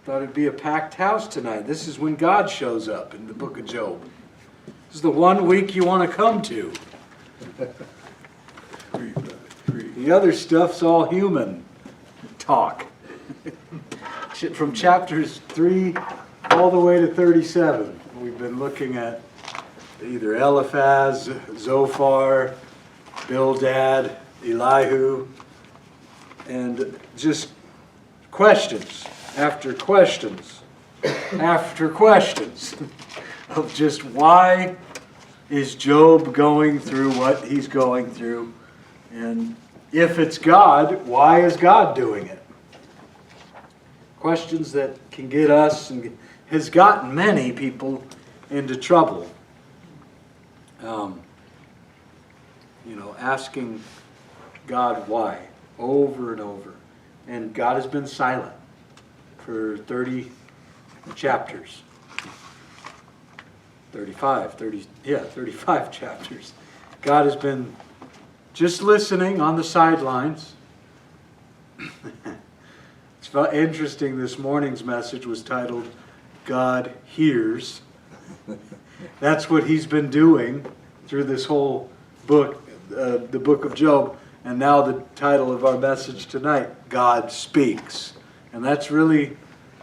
Thought it'd be a packed house tonight. This is when God shows up in the book of Job. This is the one week you want to come to. The other stuff's all human talk. From chapters 3 all the way to 37. We've been looking at either Eliphaz, Zophar, Bildad, Elihu, and just questions after questions after questions of just why is Job going through what he's going through, and if it's God, why is God doing it? Questions that can get us and has gotten many people into trouble. Asking God why over and over, and God has been silent for 30 chapters. 35 chapters. God has been just listening on the sidelines. It's interesting, this morning's message was titled, God Hears. That's what he's been doing through this whole book, the book of Job. And now the title of our message tonight, God Speaks. And that's really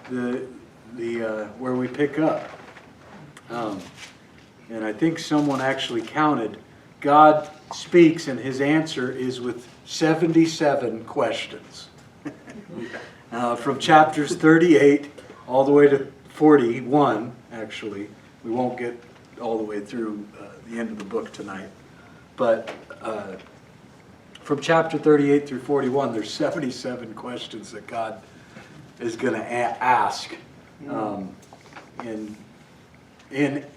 the where we pick up. And I think someone actually counted, God speaks and his answer is with 77 questions. From chapters 38 all the way to 41, actually. We won't get all the way through the end of the book tonight. But from chapter 38 through 41, there's 77 questions that God is going to ask in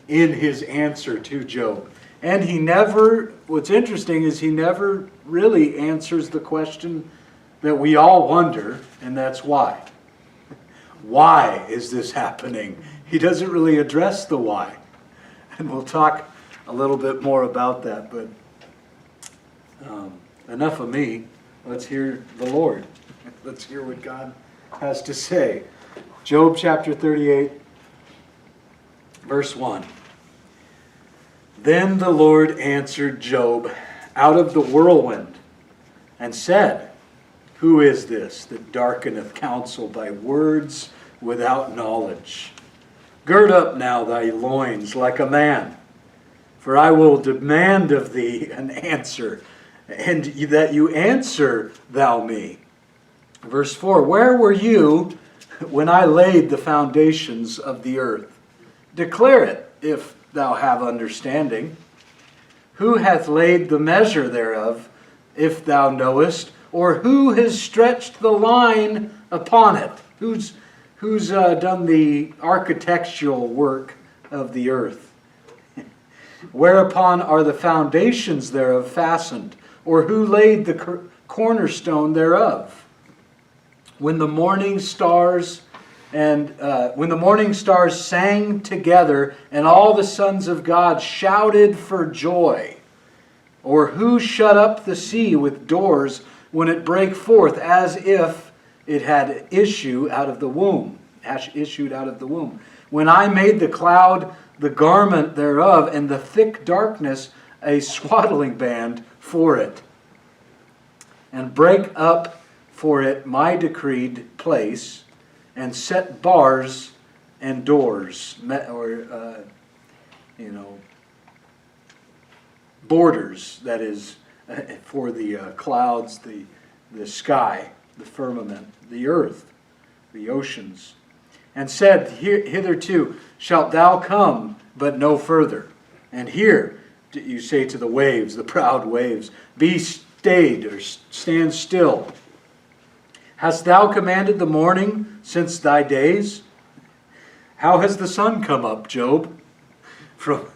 his answer to Job. And he never, what's interesting is he never really answers the question that we all wonder, and that's why. Why is this happening? He doesn't really address the why. And we'll talk a little bit more about that, but enough of me. Let's hear the Lord. Let's hear what God has to say. Job chapter 38, verse 1. Then the Lord answered Job out of the whirlwind and said, Who is this that darkeneth counsel by words without knowledge? Gird up now thy loins like a man, for I will demand of thee an answer, and that you answer thou me. Verse 4, Where were you when I laid the foundations of the earth? Declare it, if thou have understanding. Who hath laid the measure thereof, if thou knowest? Or who has stretched the line upon it? Who's done the architectural work of the earth? Whereupon are the foundations thereof fastened? Or who laid the cornerstone thereof? When the morning stars sang together, and all the sons of God shouted for joy. Or who shut up the sea with doors when it brake forth, as if it had issued out of the womb? When I made the cloud the garment thereof, and the thick darkness a swaddling band for it, and break up for it my decreed place, and set bars and doors, borders, that is, for the clouds, the sky, the firmament, the earth, the oceans, and said, Hitherto shalt thou come, but no further. And here, you say to the waves, the proud waves, Be stayed, or stand still. Hast thou commanded the morning since thy days? How has the sun come up, Job? From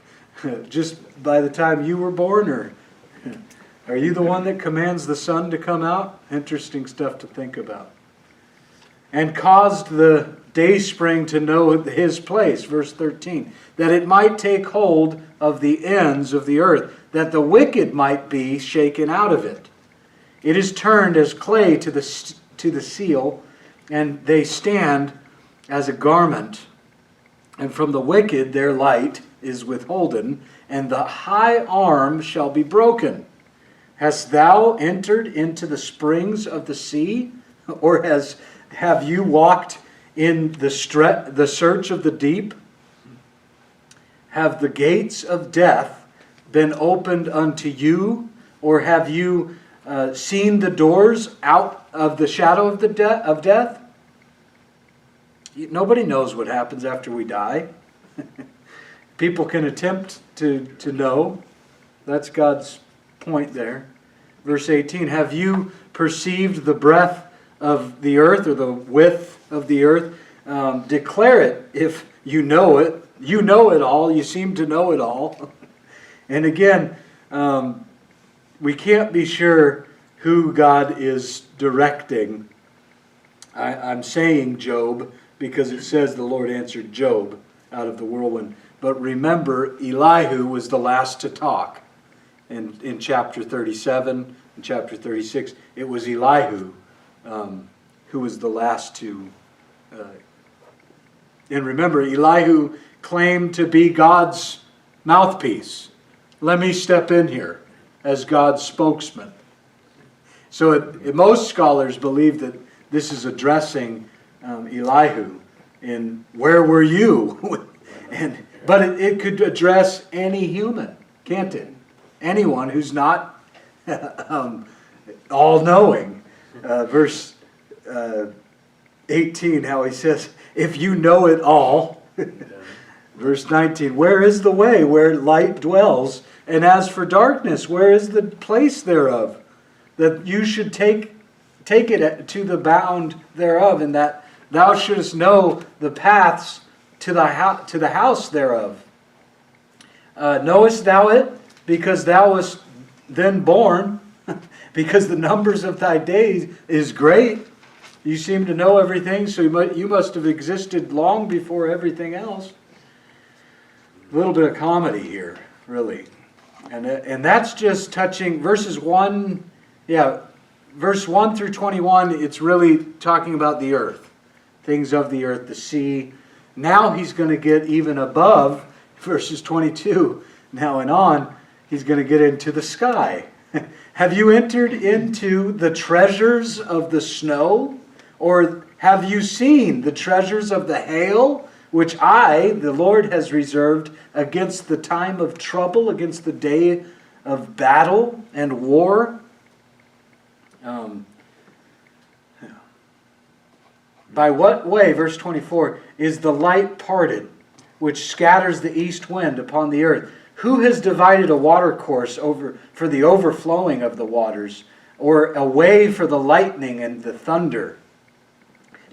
just by the time you were born, or are you the one that commands the sun to come out? Interesting stuff to think about. And caused the dayspring to know his place, verse 13, that it might take hold of the ends of the earth, that the wicked might be shaken out of it. It is turned as clay to the seal, and they stand as a garment, and from the wicked their light is withholden, and the high arm shall be broken. Hast thou entered into the springs of the sea? Or have you walked in the search of the deep? Have the gates of death been opened unto you? Or have you seen the doors out of the shadow of death? Nobody knows what happens after we die. People can attempt to know. That's God's point there. Verse 18, have you perceived the breadth of the earth, or the width of the earth? Declare it if you know it. You know it all. You seem to know it all. And again, we can't be sure who God is directing. I'm saying Job because it says the Lord answered Job out of the whirlwind. But remember, Elihu was the last to talk. In chapter 37 and chapter 36, it was Elihu who was the last to... and remember, Elihu claimed to be God's mouthpiece. Let me step in here as God's spokesman. So most scholars believe that this is addressing Elihu in where were you? But it could address any human, can't it? Anyone who's not all-knowing. Verse 18, how he says, if you know it all. Verse 19, where is the way where light dwells? And as for darkness, where is the place thereof? That you should take it to the bound thereof, and that thou shouldest know the paths to the house thereof. Knowest thou it? Because thou wast then born, because the numbers of thy days is great. You seem to know everything, so you must have existed long before everything else. A little bit of comedy here, really. And that's just touching verses 1, verse 1 through 21, it's really talking about the earth. Things of the earth, the sea. Now he's going to get even above, verses 22 now and on, he's going to get into the sky. Have you entered into the treasures of the snow? Or have you seen the treasures of the hail, which I, the Lord, has reserved against the time of trouble, against the day of battle and war? By what way, verse 24, is the light parted, which scatters the east wind upon the earth? Who has divided a watercourse for the overflowing of the waters, or a way for the lightning and the thunder?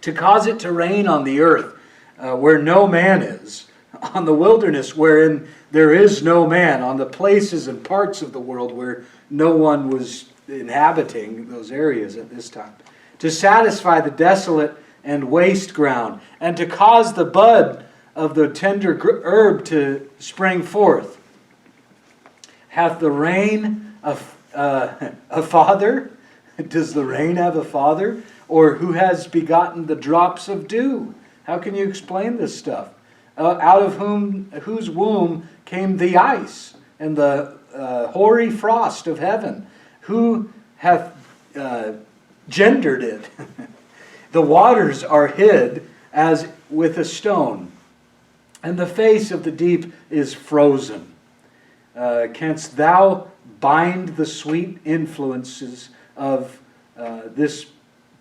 To cause it to rain on the earth where no man is, on the wilderness wherein there is no man, on the places and parts of the world where no one was inhabiting those areas at this time. To satisfy the desolate and waste ground, and to cause the bud of the tender herb to spring forth. Hath the rain a father? Does the rain have a father? Or who has begotten the drops of dew? How can you explain this stuff? Out of whose womb came the ice and the hoary frost of heaven? Who hath gendered it? The waters are hid as with a stone, and the face of the deep is frozen. Canst thou bind the sweet influences of this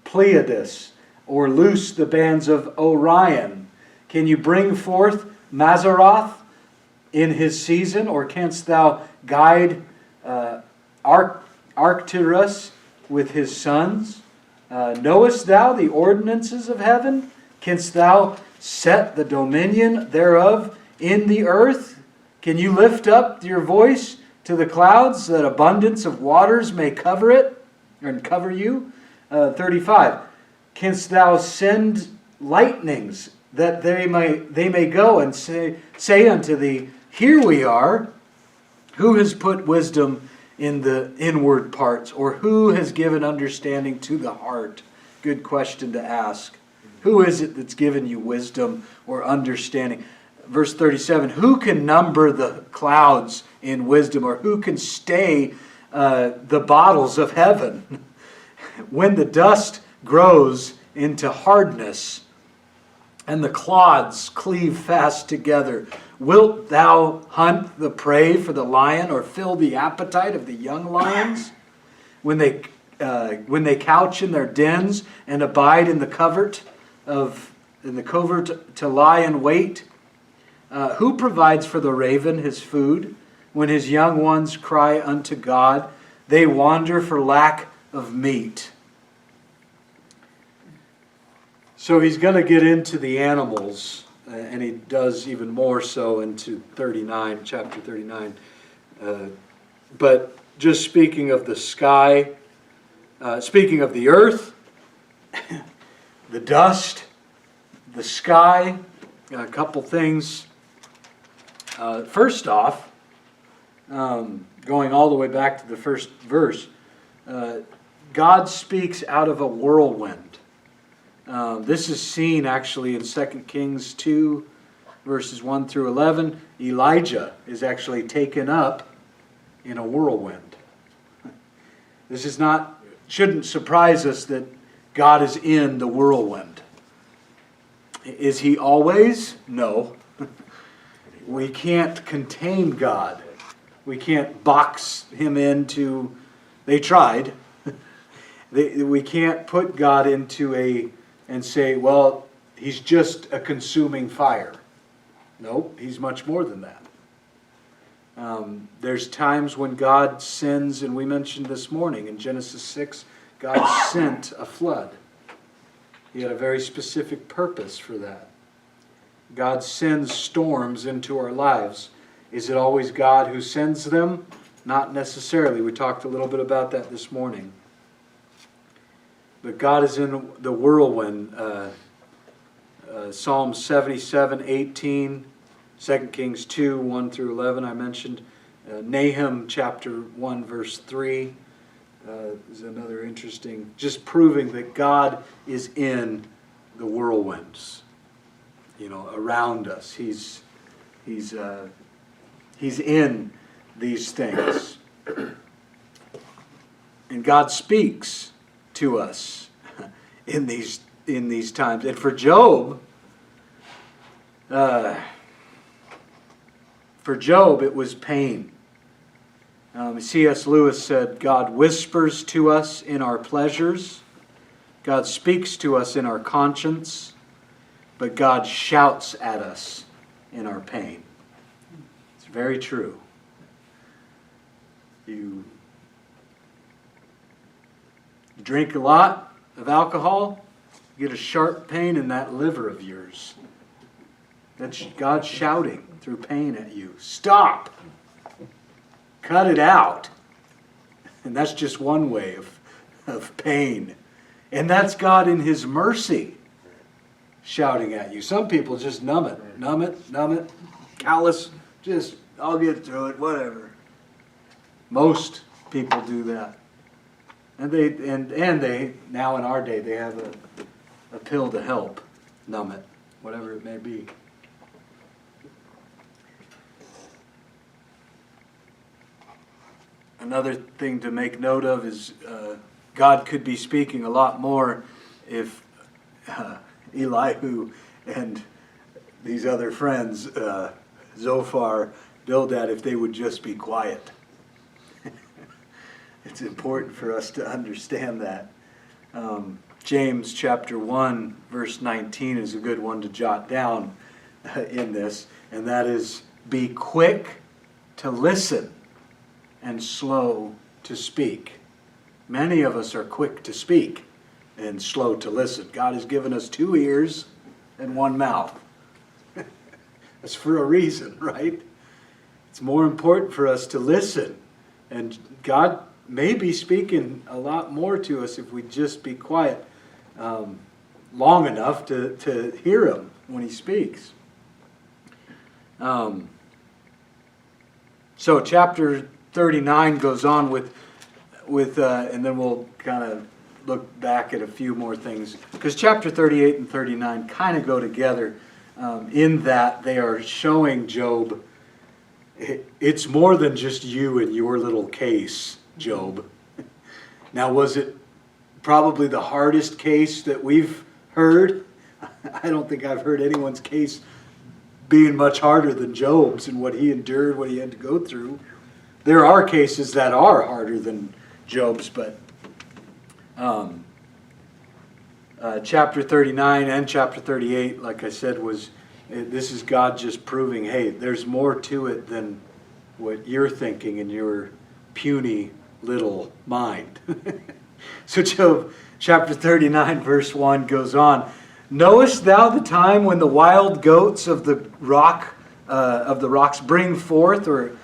Pleiades, or loose the bands of Orion? Can you bring forth Mazzaroth in his season, or canst thou guide Arcturus with his sons? Knowest thou the ordinances of heaven? Canst thou set the dominion thereof in the earth? Can you lift up your voice to the clouds, that abundance of waters may cover it, and cover you? 35. Canst thou send lightnings, that they may go and say unto thee, here we are? Who has put wisdom in the inward parts, or who has given understanding to the heart? Good question to ask. Who is it that's given you wisdom or understanding? Verse 37, who can number the clouds in wisdom, or who can stay the bottles of heaven? When the dust grows into hardness, and the clods cleave fast together, wilt thou hunt the prey for the lion, or fill the appetite of the young lions? When they couch in their dens and abide in the covert to lie in wait, who provides for the raven his food? When his young ones cry unto God, they wander for lack of meat. So he's going to get into the animals, and he does even more so into chapter 39. But just speaking of the sky, speaking of the earth, the dust, the sky, a couple things. First off, going all the way back to the first verse, God speaks out of a whirlwind. This is seen actually in 2 Kings 2, verses 1 through 11. Elijah is actually taken up in a whirlwind. This shouldn't surprise us that God is in the whirlwind. Is he always? No. We can't contain God. We can't box him into, they tried. We can't put God into and say, well, he's just a consuming fire. Nope, he's much more than that. There's times when God sends, and we mentioned this morning in Genesis 6, God sent a flood. He had a very specific purpose for that. God sends storms into our lives. Is it always God who sends them? Not necessarily. We talked a little bit about that this morning. But God is in the whirlwind. Psalm 77:18, 2 Kings 2, 1 through 11 I mentioned. Nahum chapter 1, verse 3 is another interesting, just proving that God is in the whirlwinds, around us. He's in these things. And God speaks to us in these times. And for Job, it was pain. C.S. Lewis said, God whispers to us in our pleasures. God speaks to us in our conscience. But God shouts at us in our pain. It's very true. You drink a lot of alcohol, you get a sharp pain in that liver of yours. That's God shouting through pain at you. Stop! Cut it out. And that's just one way of pain. And that's God in His mercy shouting at you. Some people just numb it, callous, just, I'll get through it, whatever. Most people do that. And they now in our day, they have a pill to help numb it, whatever it may be. Another thing to make note of is God could be speaking a lot more if Elihu and these other friends, Zophar, Bildad, if they would just be quiet. It's important for us to understand that. James chapter 1, verse 19 is a good one to jot down in this, and that is, be quick to listen and slow to speak. Many of us are quick to speak and slow to listen. God has given us 2 ears and 1 mouth. That's for a reason, right? It's more important for us to listen. And God may be speaking a lot more to us if we just be quiet long enough to hear Him when He speaks. So chapter 39 goes on with and then we'll kind of look back at a few more things, because chapter 38 and 39 kind of go together in that they are showing Job, it's more than just you and your little case, Job. Now, was it probably the hardest case that we've heard? I don't think I've heard anyone's case being much harder than Job's and what he endured, what he had to go through. There are cases that are harder than Job's, but chapter 39 and chapter 38, like I said, this is God just proving, hey, there's more to it than what you're thinking in your puny little mind. So Job chapter 39 verse 1 goes on. Knowest thou the time when the wild goats of the rocks bring forth or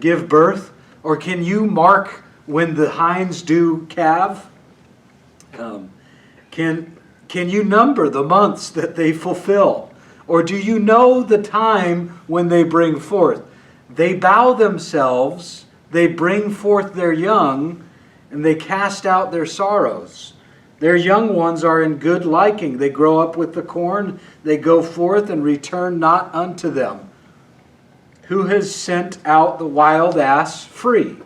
give birth? Or can you mark when the hinds do calve? Can you number the months that they fulfill? Or do you know the time when they bring forth? They bow themselves, they bring forth their young, and they cast out their sorrows. Their young ones are in good liking. They grow up with the corn. They go forth and return not unto them. Who has sent out the wild ass free?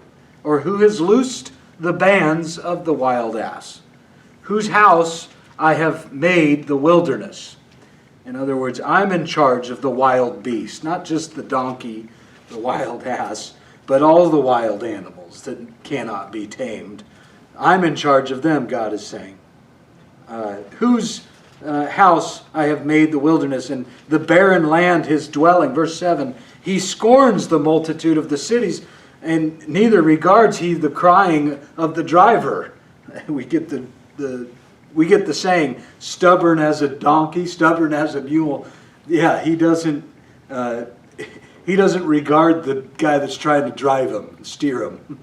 Or who has loosed the bands of the wild ass? Whose house I have made the wilderness. In other words, I'm in charge of the wild beast, not just the donkey, the wild ass, but all the wild animals that cannot be tamed. I'm in charge of them, God is saying. Whose house I have made the wilderness, and the barren land his dwelling. Verse 7, he scorns the multitude of the cities, and neither regards he the crying of the driver. We get the saying, stubborn as a donkey, stubborn as a mule. Yeah, he doesn't regard the guy that's trying to drive him, steer him.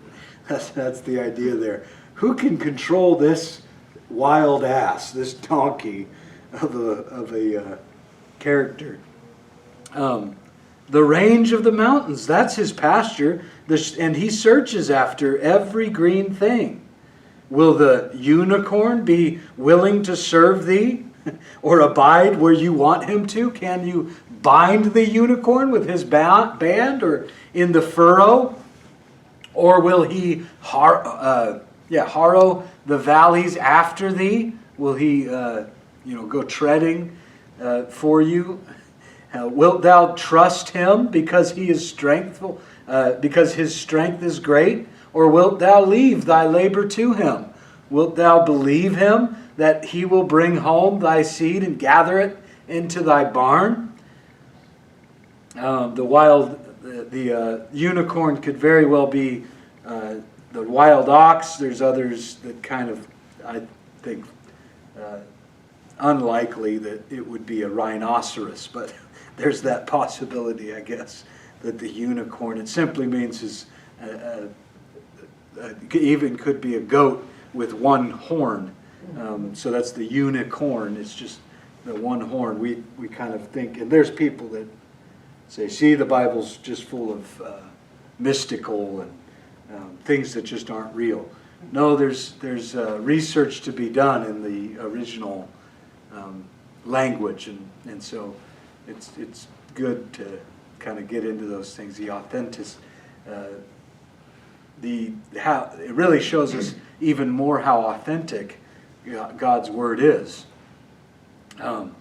That's the idea there. Who can control this wild ass, this donkey of a character? The range of the mountains, that's his pasture, and he searches after every green thing. Will the unicorn be willing to serve thee or abide where you want him to? Can you bind the unicorn with his band or in the furrow? Or will he harrow the valleys after thee? Will he go treading for you? Wilt thou trust him because he is strengthful, because his strength is great? Or wilt thou leave thy labor to him? Wilt thou believe him that he will bring home thy seed and gather it into thy barn? The unicorn could very well be the wild ox. There's others that kind of, I think, unlikely that it would be a rhinoceros, but there's that possibility, I guess, that the unicorn, it simply means even could be a goat with one horn. So that's the unicorn. It's just the one horn. We kind of think, and there's people that say, see, the Bible's just full of mystical and things that just aren't real. No, there's research to be done in the original language, and so it's good to kind of get into those things. The authentic, it really shows us even more how authentic God's word is. And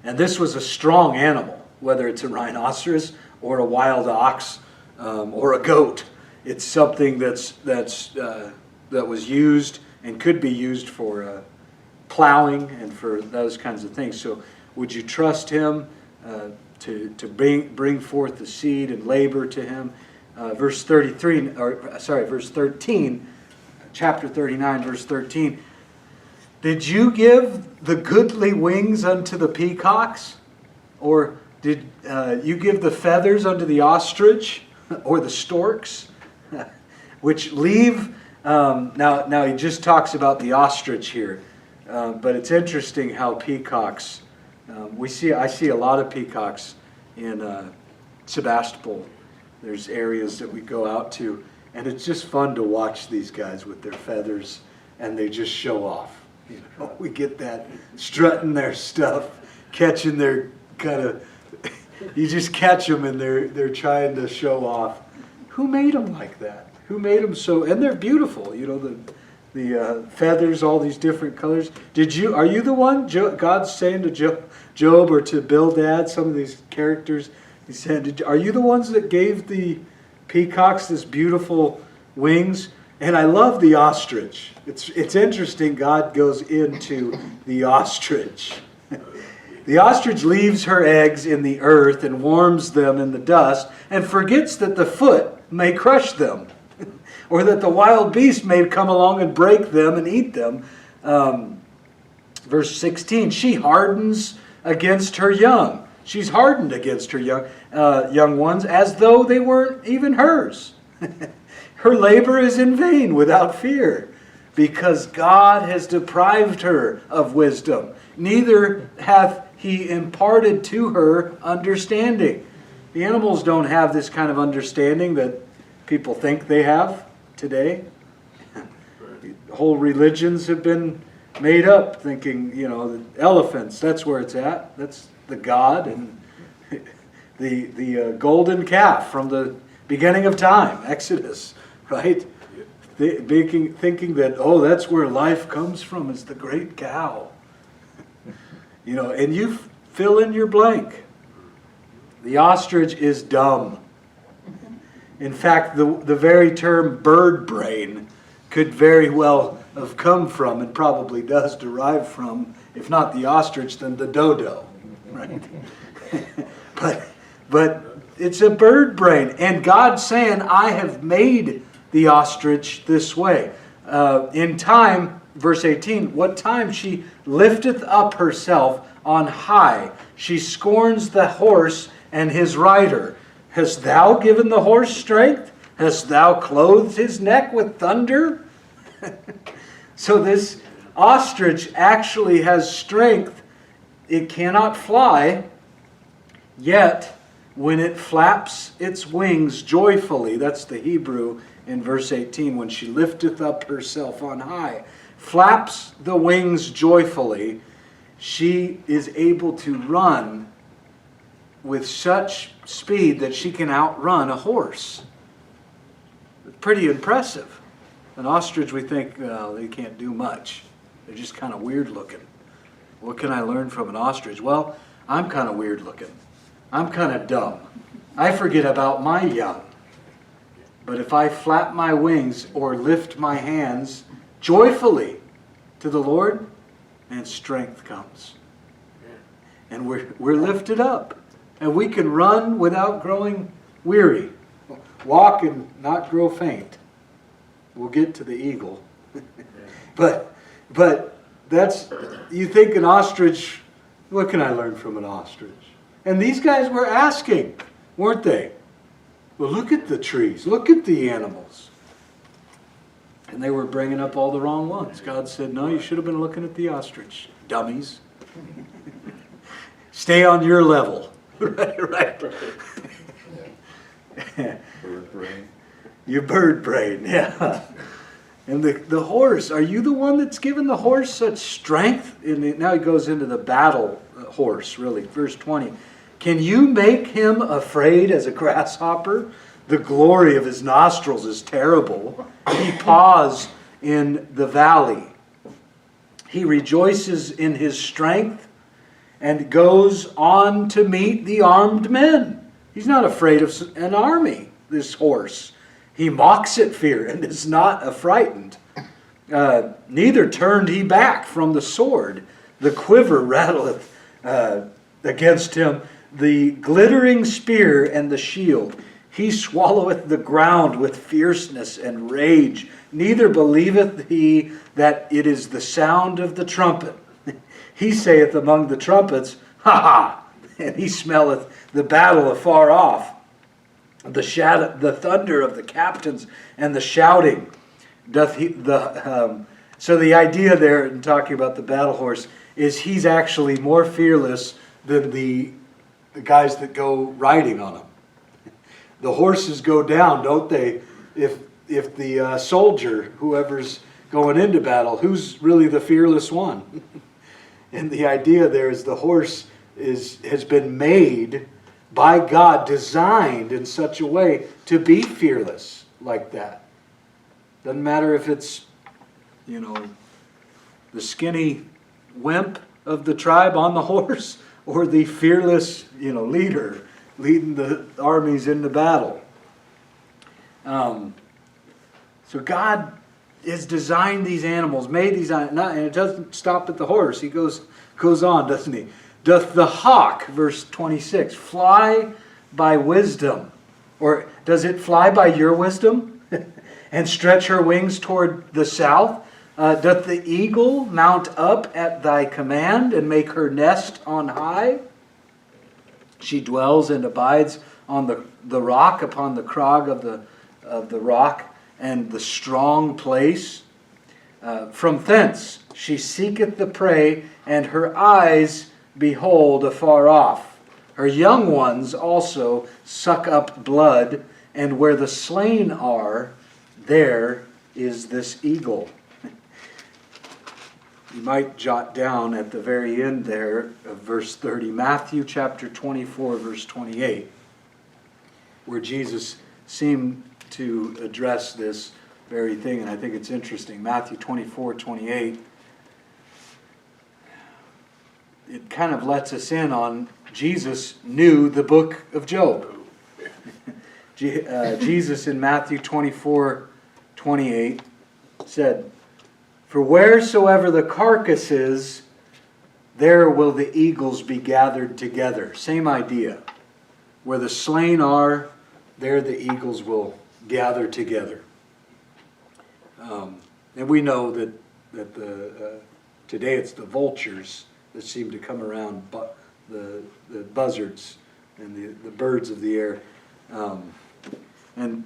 this was a strong animal, whether it's a rhinoceros or a wild ox or a goat. It's something that was used and could be used for plowing and for those kinds of things. So, would you trust him to bring forth the seed and labor to him? Verse 13, chapter 39, verse 13. Did you give the goodly wings unto the peacocks? Or did you give the feathers unto the ostrich or the storks? Which leave, now he just talks about the ostrich here. But it's interesting how peacocks, I see a lot of peacocks in Sebastopol. There's areas that we go out to, and it's just fun to watch these guys with their feathers and they just show off. You know, we get that strutting their stuff, catching their kind of, you just catch them and they're trying to show off. Who made them like that? Who made them so, and they're beautiful, you know, the feathers, all these different colors. Are you the one? God's saying to Job or to Bildad, some of these characters, he said, are you the ones that gave the peacocks this beautiful wings? And I love the ostrich. It's interesting, God goes into the ostrich. The ostrich leaves her eggs in the earth and warms them in the dust and forgets that the foot may crush them, or that the wild beast may come along and break them and eat them. Verse 16, she hardens against her young. She's hardened against her young ones as though they weren't even hers. Her labor is in vain without fear, because God has deprived her of wisdom. Neither hath he imparted to her understanding. The animals don't have this kind of understanding that people think they have today. Whole religions have been made up thinking, you know, the elephants, that's where it's at. That's the God. And the golden calf from the beginning of time, Exodus, right? Thinking that, oh, that's where life comes from, is the great cow. You know, and you fill in your blank. The ostrich is dumb. In fact, the very term bird brain could very well have come from, and probably does derive from, if not the ostrich, then the dodo, right? but it's a bird brain. And God's saying, I have made the ostrich this way. In time, verse 18, what time she lifteth up herself on high. She scorns the horse and his rider. Hast thou given the horse strength? Hast thou clothed his neck with thunder? So this ostrich actually has strength. It cannot fly, yet when it flaps its wings joyfully, that's the Hebrew in verse 18, when she lifteth up herself on high, flaps the wings joyfully, she is able to run with such speed that she can outrun a horse. Pretty impressive. An ostrich, we think, well, they can't do much. They're just kind of weird looking. What can I learn from an ostrich? Well, I'm kind of weird looking. I'm kind of dumb. I forget about my young. But if I flap my wings or lift my hands joyfully to the Lord, and strength comes. And we're lifted up. And we can run without growing weary. Walk and not grow faint. We'll get to the eagle. But that's, you think an ostrich, what can I learn from an ostrich? And these guys were asking, weren't they? Well, look at the trees. Look at the animals. And they were bringing up all the wrong ones. God said, no, you should have been looking at the ostrich, dummies. Stay on your level. right. Bird brain. Your bird brain, yeah. And the horse, are you the one that's given the horse such strength? Now he goes into the battle horse, really. Verse 20. Can you make him afraid as a grasshopper? The glory of his nostrils is terrible. He paws in the valley. He rejoices in his strength and goes on to meet the armed men. He's not afraid of an army, this horse. He mocks at fear and is not affrighted. Neither turned he back from the sword. The quiver rattleth against him, the glittering spear and the shield. He swalloweth the ground with fierceness and rage. Neither believeth he that it is the sound of the trumpet. He saith among the trumpets, ha ha! And he smelleth the battle afar off. The thunder of the captains and the shouting doth he. So the idea there in talking about the battle horse is he's actually more fearless than the guys that go riding on him. The horses go down, don't they? If the soldier, whoever's going into battle, who's really the fearless one? And the idea there is the horse has been made by God, designed in such a way to be fearless like that. Doesn't matter if it's, the skinny wimp of the tribe on the horse or the fearless, leader leading the armies into battle. So God has designed these animals, made these, and it doesn't stop at the horse. He goes on, doesn't he? Doth the hawk, verse 26, fly by wisdom? Or does it fly by your wisdom? And stretch her wings toward the south? Doth the eagle mount up at thy command and make her nest on high? She dwells and abides on the rock, upon the crag of the rock and the strong place. From thence she seeketh the prey, and her eyes behold afar off. Her young ones also suck up blood, and where the slain are, there is this eagle. You might jot down at the very end there of verse 30, Matthew chapter 24, verse 28, where Jesus seemed to address this very thing, and I think it's interesting. Matthew 24, 28, it kind of lets us in on Jesus knew the book of Job. Jesus in Matthew 24, 28 said, for wheresoever the carcass is, there will the eagles be gathered together. Same idea. Where the slain are, there the eagles will gather together. And we know that today it's the vultures that seem to come around, the buzzards and the birds of the air. And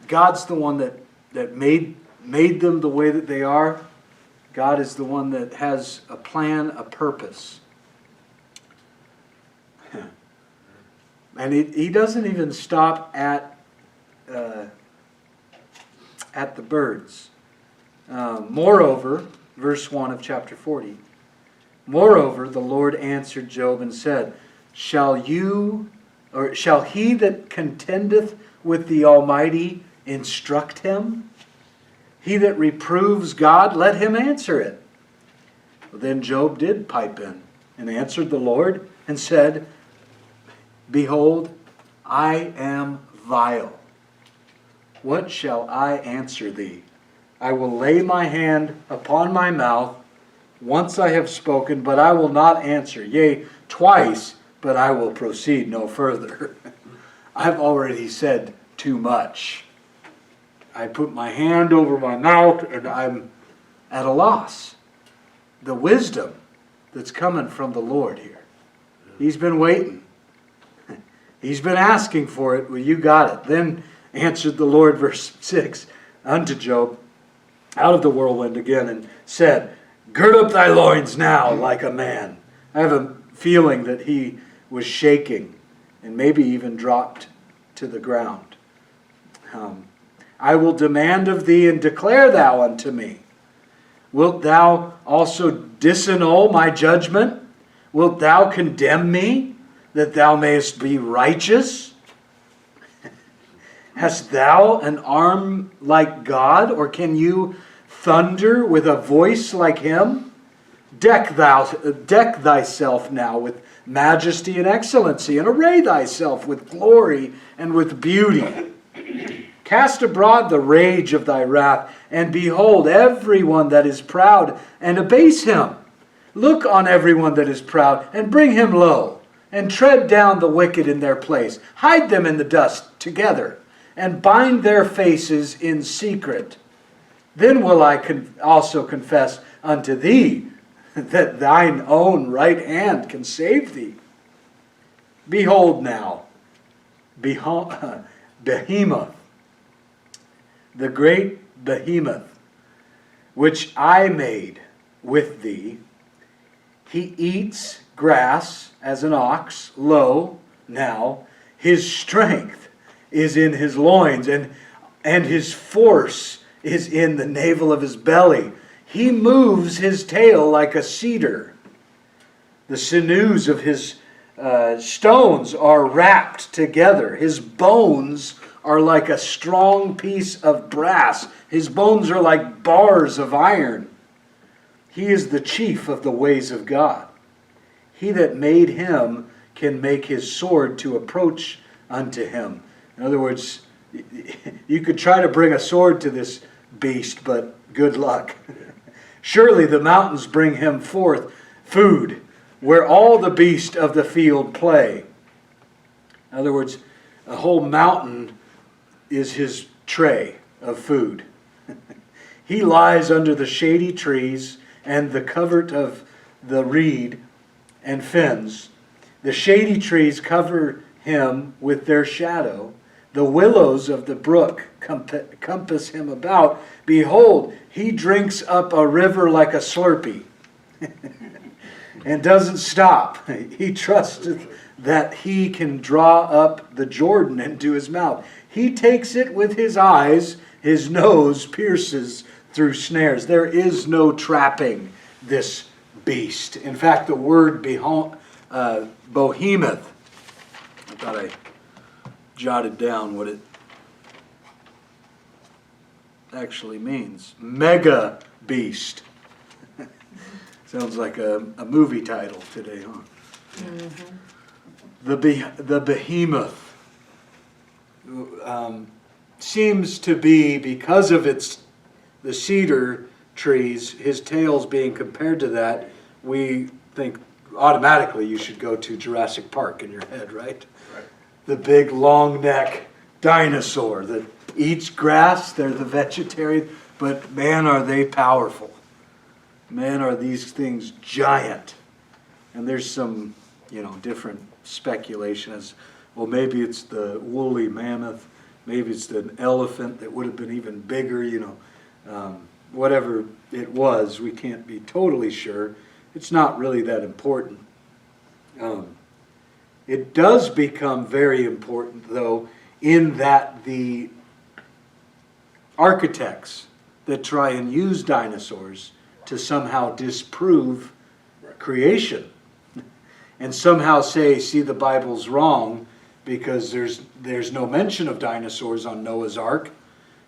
God's the one that made them the way that they are. God is the one that has a plan, a purpose. And he doesn't even stop at the birds. Moreover, verse 1 of chapter 40, moreover, the Lord answered Job and said, shall he that contendeth with the Almighty instruct him? He that reproves God, let him answer it. Then Job did pipe in and answered the Lord and said, behold, I am vile. What shall I answer thee? I will lay my hand upon my mouth. Once I have spoken, but I will not answer. Yea, twice, but I will proceed no further. I've already said too much. I put my hand over my mouth and I'm at a loss. The wisdom that's coming from the Lord here. He's been waiting. He's been asking for it. Well, you got it. Then answered the Lord, verse 6, unto Job, out of the whirlwind again, and said, gird up thy loins now like a man. I have a feeling that he was shaking and maybe even dropped to the ground. I will demand of thee, and declare thou unto me. Wilt thou also disannul my judgment? Wilt thou condemn me, that thou mayest be righteous? Hast thou an arm like God, or can you thunder with a voice like him? Deck thyself now with majesty and excellency, and array thyself with glory and with beauty. Cast abroad the rage of thy wrath, and behold everyone that is proud, and abase him. Look on everyone that is proud, and bring him low, and tread down the wicked in their place. Hide them in the dust together, and bind their faces in secret. Then will I also confess unto thee that thine own right hand can save thee. Behold now, Behemoth, the great behemoth, which I made with thee, he eats grass as an ox. Lo, now, his strength is in his loins, and his force is in the navel of his belly. He moves his tail like a cedar. The sinews of his stones are wrapped together. His bones are like a strong piece of brass. His bones are like bars of iron. He is the chief of the ways of God. He that made him can make his sword to approach unto him. In other words, you could try to bring a sword to this beast, but good luck. Surely the mountains bring him forth food, where all the beasts of the field play. In other words, a whole mountain is his tray of food. He lies under the shady trees and the covert of the reed and fens. The shady trees cover him with their shadow. The willows of the brook compass him about. Behold, he drinks up a river like a Slurpee and doesn't stop. He trusteth that he can draw up the Jordan into his mouth. He takes it with his eyes. His nose pierces through snares. There is no trapping this beast. In fact, the word behemoth, I thought I jotted down what it actually means. Mega beast. Sounds like a movie title today, huh? Mm-hmm. The behemoth seems to be, because of the cedar trees, his tails being compared to that, we think automatically you should go to Jurassic Park in your head, right? Right. The big long neck dinosaur that eats grass. They're the vegetarian, but man, are they powerful. Man, are these things giant. And there's some, different speculation as, well, maybe it's the woolly mammoth, maybe it's an elephant that would have been even bigger, whatever it was, we can't be totally sure. It's not really that important. It does become very important, though, in that the architects that try and use dinosaurs to somehow disprove creation and somehow say, see, the Bible's wrong because there's no mention of dinosaurs on Noah's Ark.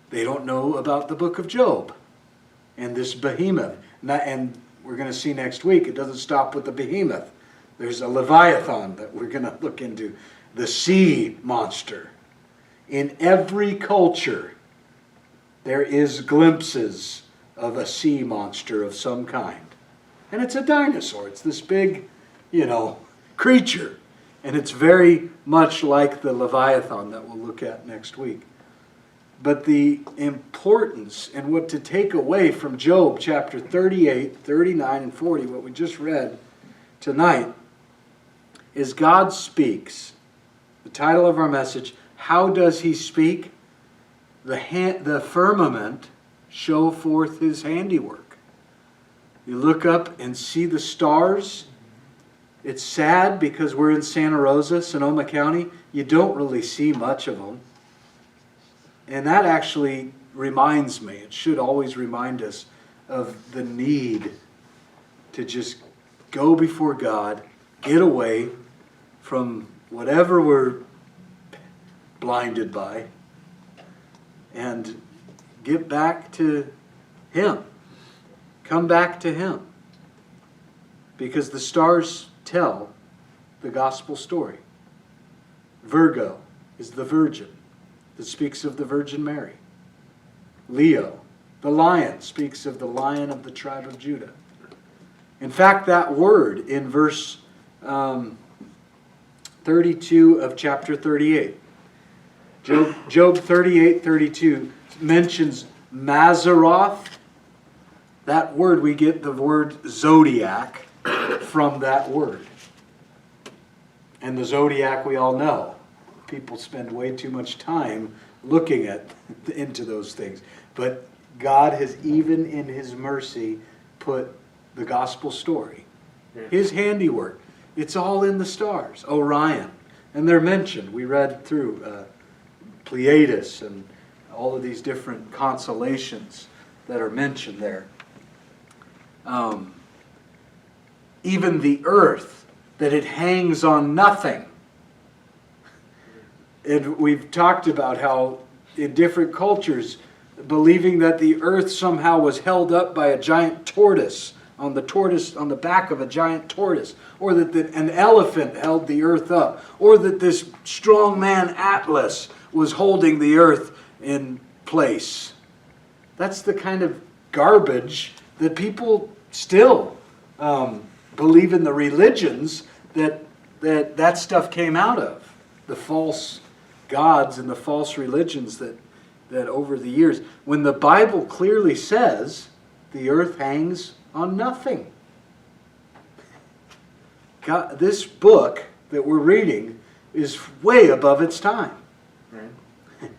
They don't know about the book of Job and this behemoth. And we're going to see next week, it doesn't stop with the behemoth. There's a Leviathan that we're going to look into, the sea monster. In every culture, there is glimpses of a sea monster of some kind. And it's a dinosaur. It's this big, creature. And it's very much like the Leviathan that we'll look at next week. But the importance and what to take away from Job chapter 38, 39, and 40, what we just read tonight, is God speaks. The title of our message, how does he speak? The firmament show forth his handiwork. You look up and see the stars. It's sad because we're in Santa Rosa, Sonoma County. You don't really see much of them. And that actually reminds me, it should always remind us of the need to just go before God, get away from whatever we're blinded by, and get back to him. Come back to him. Because the stars tell the gospel story. Virgo is the virgin that speaks of the Virgin Mary. Leo, the lion, speaks of the Lion of the tribe of Judah. In fact, that word in verse 32 of chapter 38, Job 38:32 mentions Mazzaroth. That word, we get the word zodiac from that word. And the zodiac we all know. People spend way too much time looking into those things. But God has, even in his mercy, put the gospel story, his handiwork. It's all in the stars. Orion. And they're mentioned. We read through Pleiades and all of these different consolations that are mentioned there. Even the earth, that it hangs on nothing. And we've talked about how in different cultures, believing that the earth somehow was held up by a giant tortoise, on the back of a giant tortoise, or that an elephant held the earth up, or that this strong man Atlas was holding the earth in place. That's the kind of garbage that people still believe in, the religions that stuff came out of. The false gods and the false religions that over the years, when the Bible clearly says the earth hangs on nothing. God, this book that we're reading is way above its time. Right?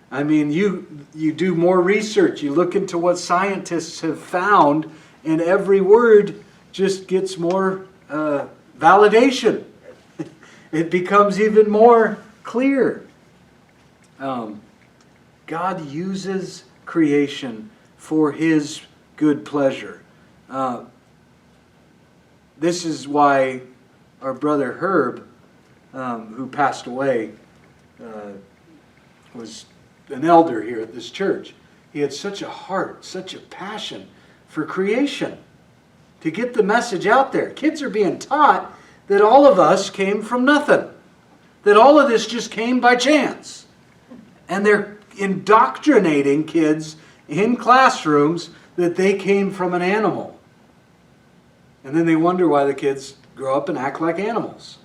I mean, you do more research, you look into what scientists have found, and every word just gets more validation. It becomes even more clear. God uses creation for His good pleasure. This is why our brother Herb, who passed away, was an elder here at this church. He had such a heart, such a passion for creation, to get the message out there. Kids are being taught that all of us came from nothing, that all of this just came by chance. And they're indoctrinating kids in classrooms that they came from an animal. And then they wonder why the kids grow up and act like animals.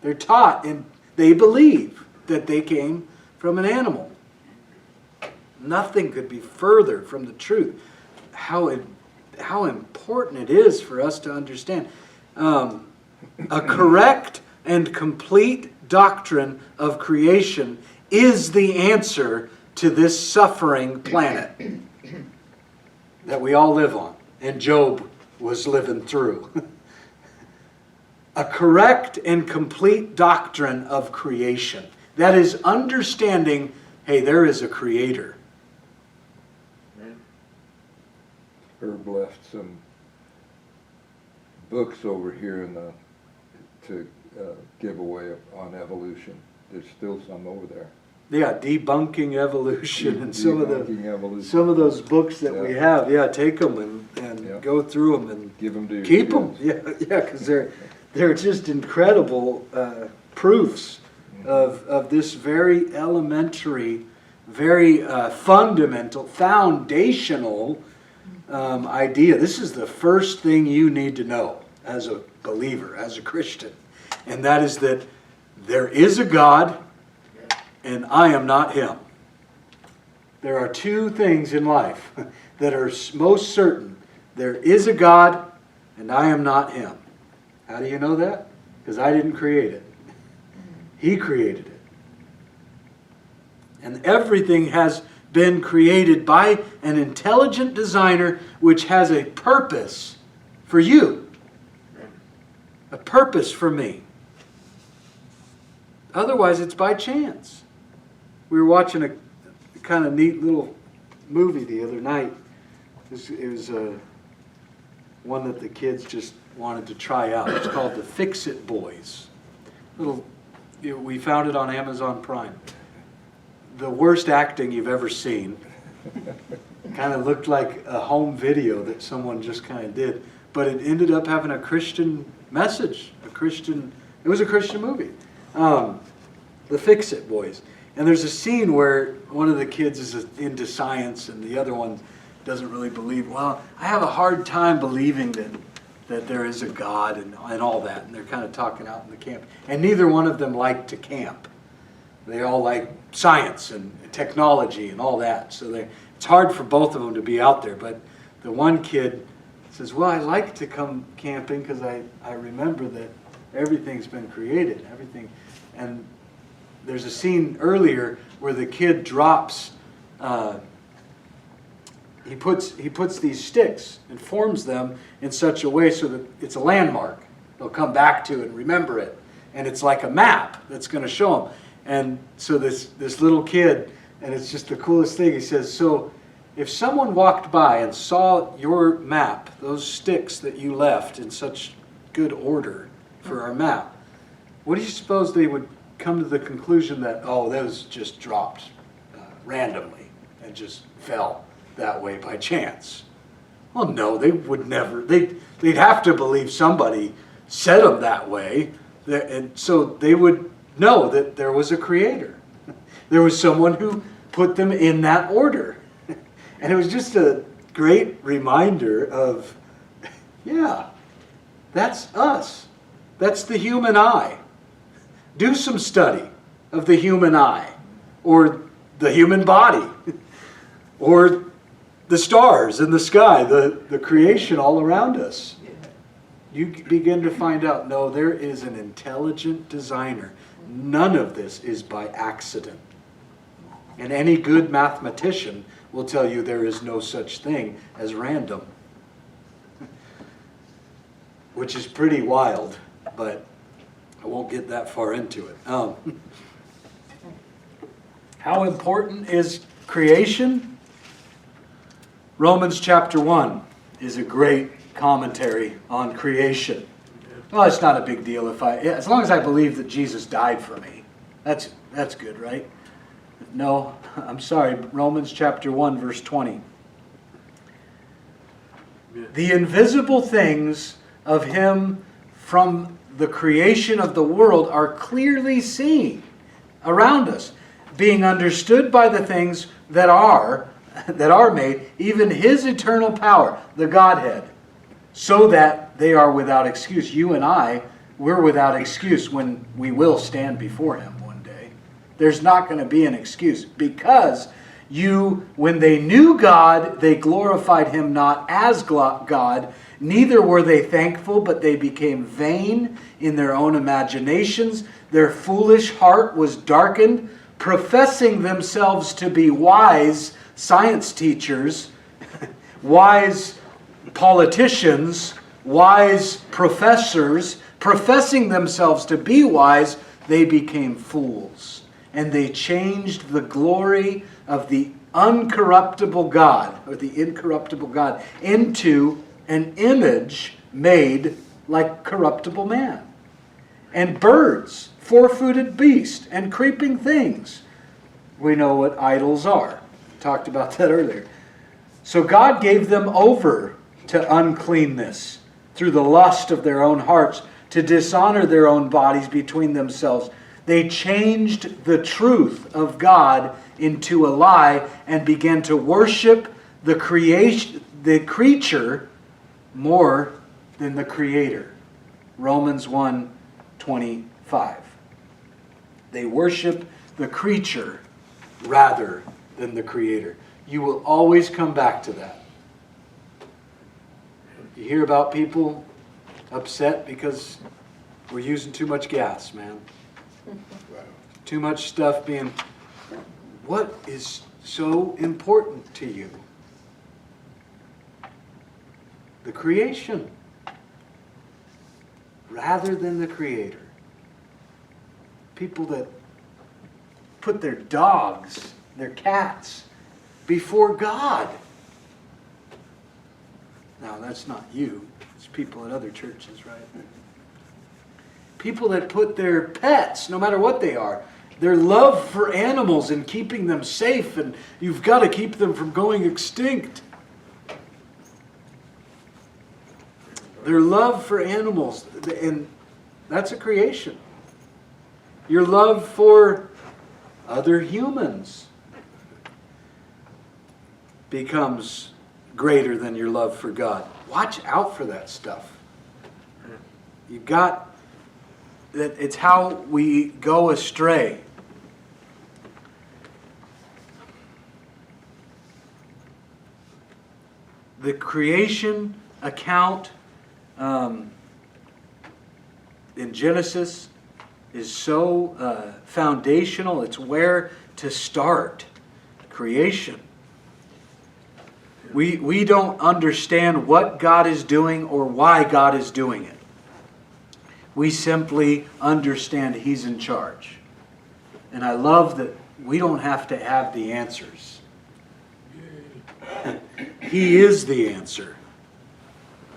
They're taught and they believe that they came from an animal. Nothing could be further from the truth. How important it is for us to understand. A correct and complete doctrine of creation is the answer to this suffering planet that we all live on, and Job was living through. A correct and complete doctrine of creation. That is understanding, hey, there is a creator. Herb left some books over here to give away on evolution. There's still some over there. Yeah, debunking evolution and some of those books that Yeah. we have. Yeah, take them and Yeah. go through them and Give them to your keep them. kids. Yeah, because they're just incredible proofs of this very elementary, very fundamental, foundational idea. This is the first thing you need to know as a believer, as a Christian, and that is that there is a God, and I am not Him. There are two things in life that are most certain. There is a God, and I am not Him. How do you know that? Because I didn't create it. He created it. And everything has been created by an intelligent designer which has a purpose for you. A purpose for me. Otherwise, it's by chance. We were watching a kind of neat little movie the other night. It was one that the kids just wanted to try out. It's called The Fix-It Boys. We found it on Amazon Prime. The worst acting you've ever seen. Kind of looked like a home video that someone just kind of did. But it ended up having a Christian message. It was a Christian movie. The Fix-It Boys. And there's a scene where one of the kids is into science and the other one doesn't really believe. Well, I have a hard time believing that there is a God and all that. And they're kind of talking out in the camp. And neither one of them like to camp. They all like science and technology and all that. So it's hard for both of them to be out there. But the one kid says, well, I like to come camping because I remember that everything's been created. Everything. And there's a scene earlier where the kid drops, he puts these sticks and forms them in such a way so that it's a landmark. They'll come back to and remember it. And it's like a map that's going to show them. And so this little kid And it's just the coolest thing. He says, so if someone walked by and saw your map, those sticks that you left in such good order for our map, what do you suppose they would come to the conclusion that, oh, those just dropped randomly and just fell that way by chance? Well, no, they would never. They'd have to believe somebody set them that way. And so they would know that there was a creator. There was someone who put them in that order. And it was just a great reminder of, yeah, that's us. That's the human eye. Do some study of the human eye, or the human body, or the stars in the sky, the creation all around us. You begin to find out, no, there is an intelligent designer. None of this is by accident. And any good mathematician will tell you there is no such thing as random. Which is pretty wild, but I won't get that far into it. How important is creation? Romans chapter 1 is a great commentary on creation. Well, it's not a big deal as long as I believe that Jesus died for me. That's good, right? No, I'm sorry. Romans chapter 1, verse 20. The invisible things of him from the creation of the world are clearly seen around us, being understood by the things that are made, even his eternal power, the Godhead, so that they are without excuse. You and I, we're without excuse when we will stand before him one day. There's not going to be an excuse, because when they knew God, they glorified him not as God, neither were they thankful, but they became vain in their own imaginations. Their foolish heart was darkened, professing themselves to be wise science teachers, wise politicians, wise professors, professing themselves to be wise, they became fools. And they changed the glory of the uncorruptible God, or the incorruptible God, into an image made like corruptible man. And birds, four-footed beasts, and creeping things. We know what idols are. Talked about that earlier. So God gave them over to uncleanness through the lust of their own hearts, to dishonor their own bodies between themselves. They changed the truth of God into a lie and began to worship the creature more than the Creator. Romans 1:25. They worship the creature rather than the Creator. You will always come back to that. You hear about people upset because we're using too much gas, man. Too much stuff being... What is so important to you? The creation rather than the Creator. People that put their dogs, their cats, before God. Now, that's not you. It's people at other churches, right? People that put their pets, no matter what they are, their love for animals and keeping them safe, and you've got to keep them from going extinct. Their love for animals, and that's a creation. Your love for other humans becomes greater than your love for God. Watch out for that stuff. You've got that. It's how we go astray. The creation account in Genesis is so foundational. It's where to start. Creation. We don't understand what God is doing or why God is doing it. We simply understand He's in charge. And I love that we don't have to have the answers. He is the answer.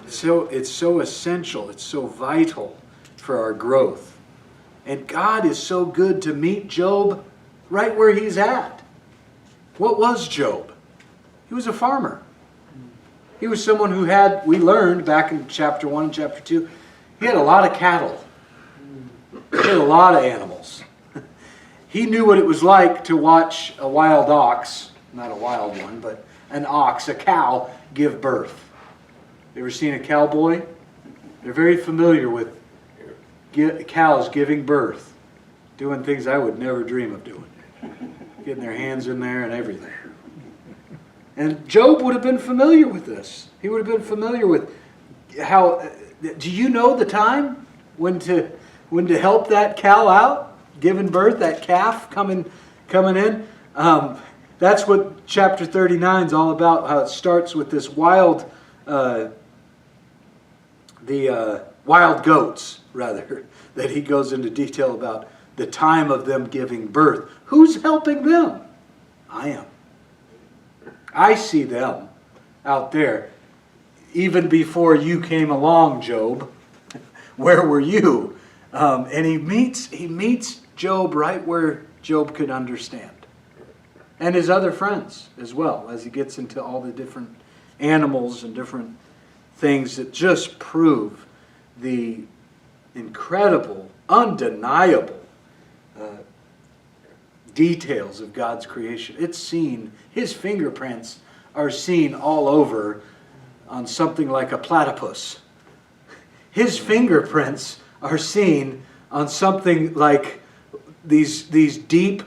So it's so essential, it's so vital for our growth. And God is so good to meet Job right where he's at. What was Job? He was a farmer. He was someone who had, we learned back in chapter 1 and chapter 2, he had a lot of cattle. He had a lot of animals. He knew what it was like to watch a wild ox, not a wild one, but an ox, a cow, give birth. You ever seen a cowboy? They're very familiar with cows giving birth, doing things I would never dream of doing. Getting their hands in there and everything. And Job would have been familiar with this. He would have been familiar with how, do you know the time when to help that cow out, giving birth, that calf coming in? That's what chapter 39 is all about, how it starts with this wild goats, rather, that he goes into detail about the time of them giving birth. Who's helping them? I am. I see them out there. Even before you came along, Job, where were you? And he meets Job right where Job could understand. And his other friends as well, as he gets into all the different animals and different things that just prove the incredible, undeniable details of God's creation. It's seen, his fingerprints are seen all over on something like a platypus. His fingerprints are seen on something like these deep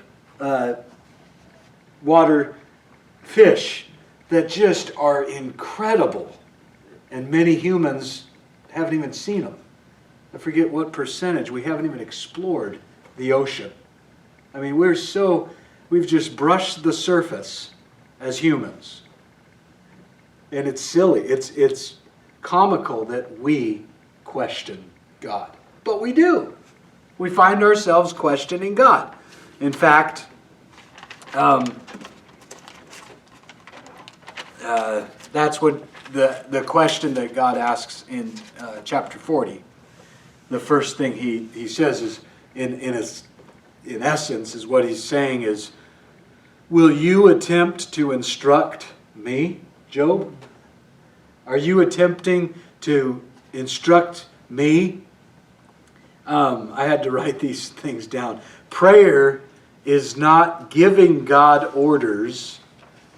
water fish that just are incredible. And many humans haven't even seen them. I forget what percentage. We haven't even explored the ocean. I mean, we've just brushed the surface as humans. And it's silly. It's comical that we question God. But we do. We find ourselves questioning God. In fact, that's what the question that God asks in chapter 40. The first thing he says is, in essence, is what he's saying is, will you attempt to instruct me, Job? Are you attempting to instruct me? I had to write these things down. Prayer is not giving God orders,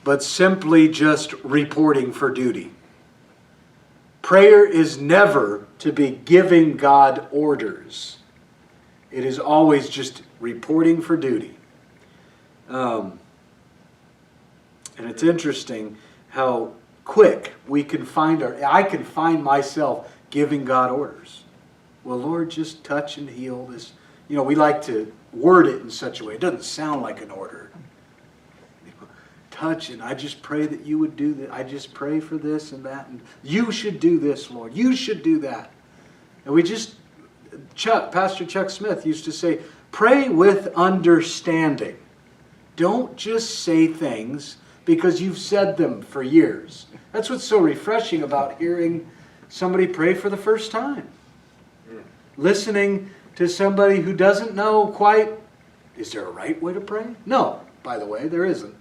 but simply just reporting for duty. Prayer is never to be giving God orders. It is always just reporting for duty. And it's interesting how quick we can I can find myself giving God orders. Well, Lord, just touch and heal this. You know, we like to word it in such a way. It doesn't sound like an order. Touch, and I just pray that you would do that. I just pray for this and that. And you should do this, Lord. You should do that. And Pastor Chuck Smith used to say, pray with understanding. Don't just say things because you've said them for years. That's what's so refreshing about hearing somebody pray for the first time. Listening to somebody who doesn't know quite, is there a right way to pray? No, by the way, there isn't.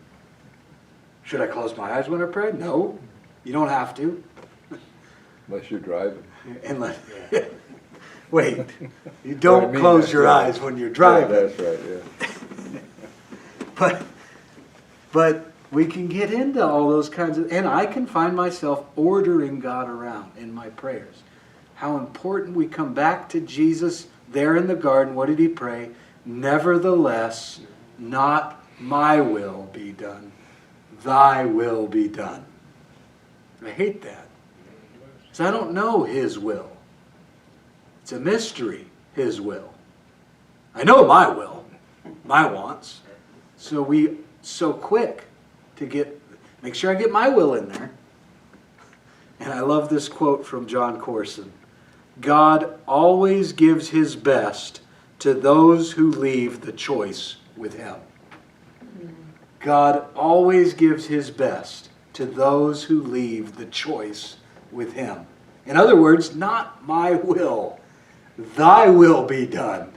Should I close my eyes when I pray? No, you don't have to. Unless you're driving. Wait, you don't close your eyes when you're driving. Yeah, that's right, yeah. But we can get into all those kinds of, and I can find myself ordering God around in my prayers. How important we come back to Jesus there in the garden. What did he pray? Nevertheless, not my will be done, thy will be done. I hate that. Because I don't know his will. It's a mystery, his will. I know my will, my wants. So we so quick to make sure I get my will in there. And I love this quote from John Corson. God always gives his best to those who leave the choice with him. God always gives his best to those who leave the choice with him. In other words, not my will, thy will be done.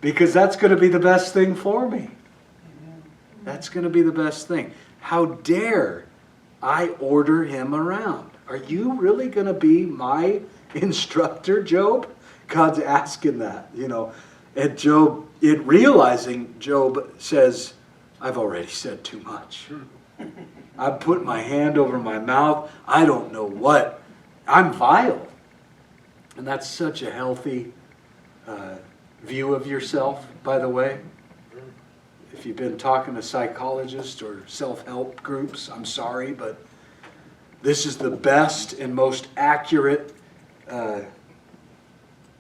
Because that's going to be the best thing for me. That's going to be the best thing. How dare I order him around? Are you really going to be my instructor, Job? God's asking that, And Job, realizing Job says, I've already said too much. I've put my hand over my mouth. I don't know what. I'm vile. And that's such a healthy view of yourself, by the way. If you've been talking to psychologists or self-help groups, I'm sorry, but this is the best and most accurate, most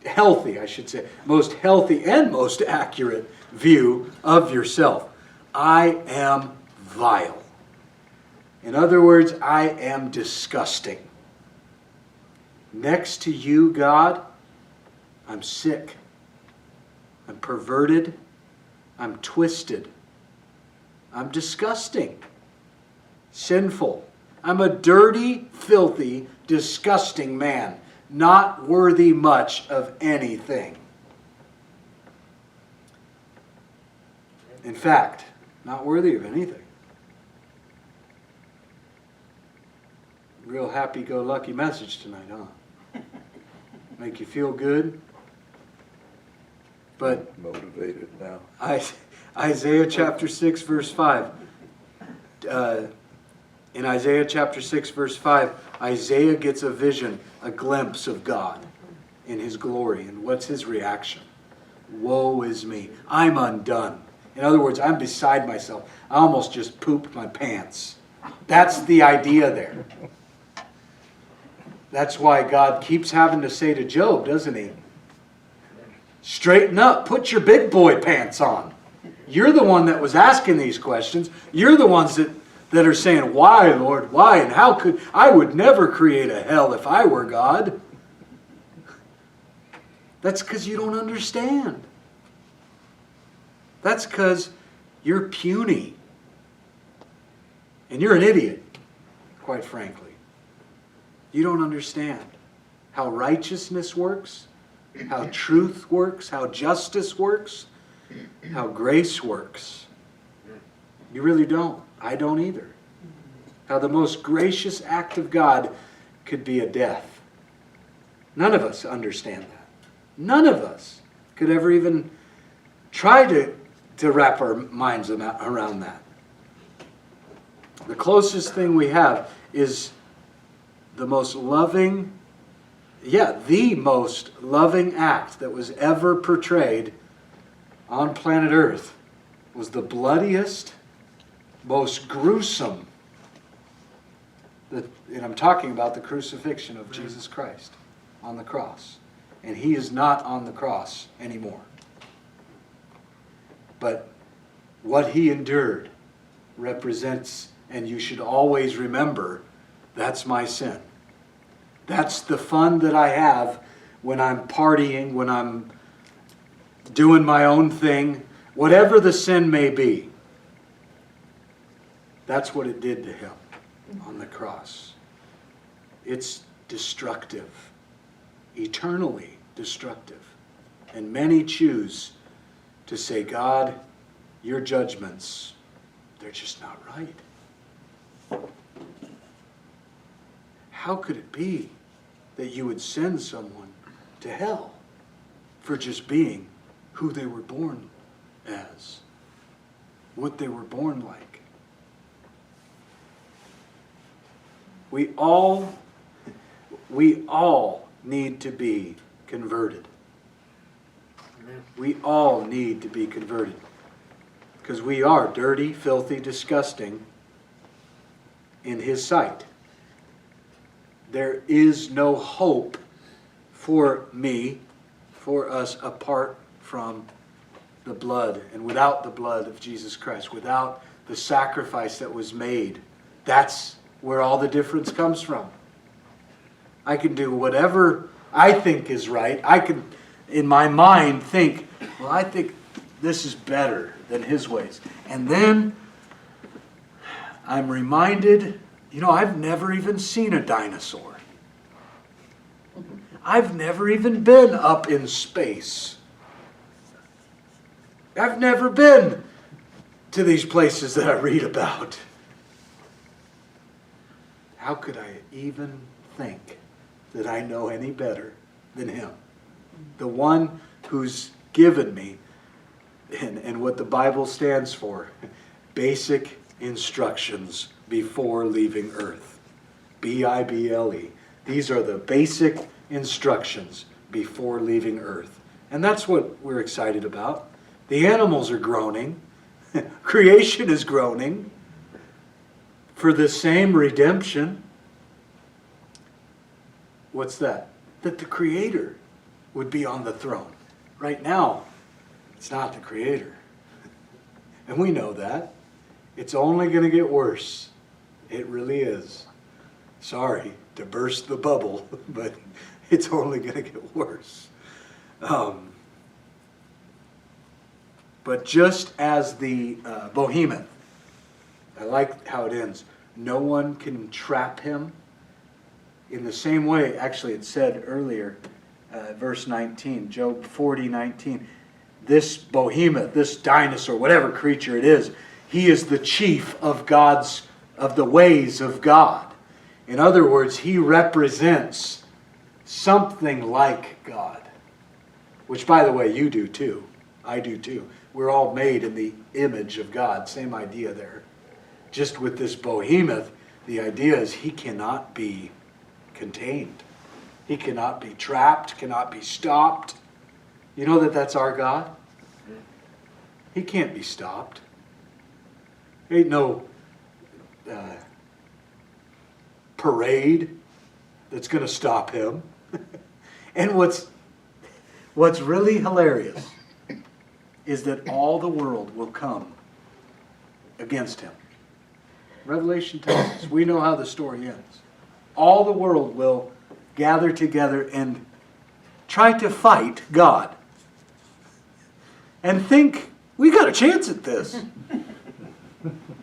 healthy and most accurate view of yourself. I am vile. In other words, I am disgusting. Next to you, God, I'm sick. I'm perverted. I'm twisted. I'm disgusting. Sinful. I'm a dirty, filthy, disgusting man, not worthy much of anything. In fact, not worthy of anything. Real happy-go-lucky message tonight, huh? Make you feel good? But Motivated now. Isaiah chapter 6, verse 5. In Isaiah chapter 6, verse 5, Isaiah gets a vision, a glimpse of God in his glory. And what's his reaction? Woe is me. I'm undone. In other words, I'm beside myself. I almost just pooped my pants. That's the idea there. That's why God keeps having to say to Job, doesn't he? Straighten up. Put your big boy pants on. You're the one that was asking these questions. You're the ones that are saying, why, Lord? Why? And how could... I would never create a hell if I were God. That's because you don't understand. That's because you're puny. And you're an idiot, quite frankly. You don't understand how righteousness works, how truth works, how justice works, how grace works. You really don't. I don't either. How the most gracious act of God could be a death. None of us understand that. None of us could ever even try to wrap our minds around that. The closest thing we have is the most loving act that was ever portrayed on planet Earth was the bloodiest, most gruesome, and I'm talking about the crucifixion of Jesus Christ on the cross. And he is not on the cross anymore. But what he endured represents, and you should always remember, that's my sin. That's the fun that I have when I'm partying, when I'm doing my own thing, whatever the sin may be. That's what it did to him on the cross. It's destructive, eternally destructive. And many choose to say, God, your judgments, they're just not right. How could it be that you would send someone to hell for just being who they were born as, what they were born like? We all need to be converted. We all need to be converted. Because we are dirty, filthy, disgusting in his sight. There is no hope for me, for us, apart from the blood and without the blood of Jesus Christ, without the sacrifice that was made. That's where all the difference comes from. I can do whatever I think is right. I can, in my mind, think, well, I think this is better than his ways. And then I'm reminded, I've never even seen a dinosaur. I've never even been up in space. I've never been to these places that I read about. How could I even think that I know any better than him? The one who's given me, and what the Bible stands for, basic instructions before leaving earth. B-I-B-L-E. These are the basic instructions before leaving earth. And that's what we're excited about. The animals are groaning. Creation is groaning for the same redemption. What's that? That the Creator would be on the throne. Right now, it's not the Creator. And we know that. It's only going to get worse. It really is. Sorry to burst the bubble, but it's only going to get worse. But just as the behemoth, I like how it ends. No one can trap him. In the same way, actually it said earlier, verse 19, Job 40:19, this behemoth, this dinosaur, whatever creature it is, he is the chief of the ways of God. In other words, he represents something like God. Which, by the way, you do too. I do too. We're all made in the image of God. Same idea there. Just with this behemoth, the idea is he cannot be contained. He cannot be trapped, cannot be stopped. You know that that's our God? He can't be stopped. Ain't no parade that's going to stop him. And what's really hilarious is that all the world will come against him. Revelation tells us, we know how the story ends. All the world will gather together and try to fight God. And think, we got a chance at this.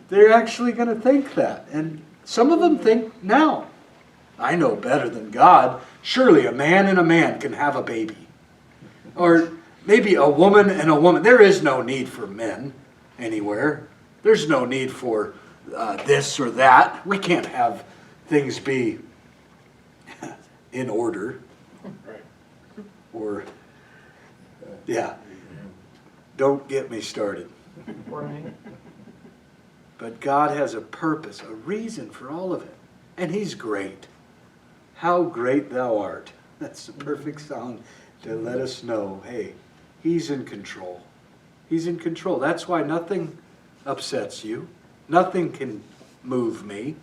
They're actually going to think that. And some of them think, now, I know better than God. Surely a man and a man can have a baby. Or maybe a woman and a woman. There is no need for men anywhere. There's no need for this or that. We can't have things be in order. Or, yeah. Don't get me started. But God has a purpose, a reason for all of it. And He's great. How great thou art. That's the perfect song to let us know, hey, He's in control. He's in control. That's why nothing upsets you. Nothing can move me,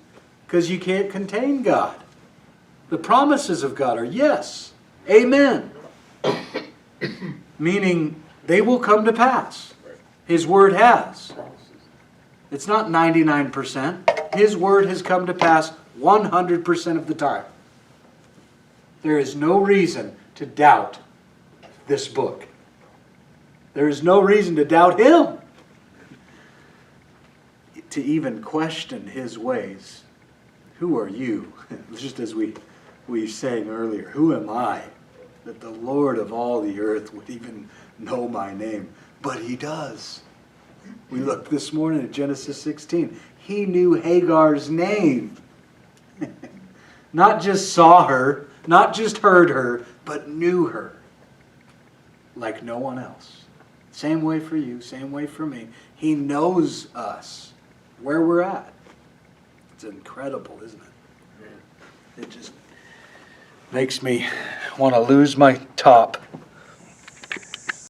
because you can't contain God. The promises of God are yes, amen. Meaning they will come to pass. His word has. It's not 99%. His word has come to pass 100% of the time. There is no reason to doubt this book. There is no reason to doubt Him. To even question His ways. Who are you? Just as we sang earlier, who am I that the Lord of all the earth would even know my name? But He does. We looked this morning at Genesis 16. He knew Hagar's name. Not just saw her, not just heard her, but knew her like no one else. Same way for you, same way for me. He knows us, where we're at. It's incredible, isn't it? It just makes me want to lose my top.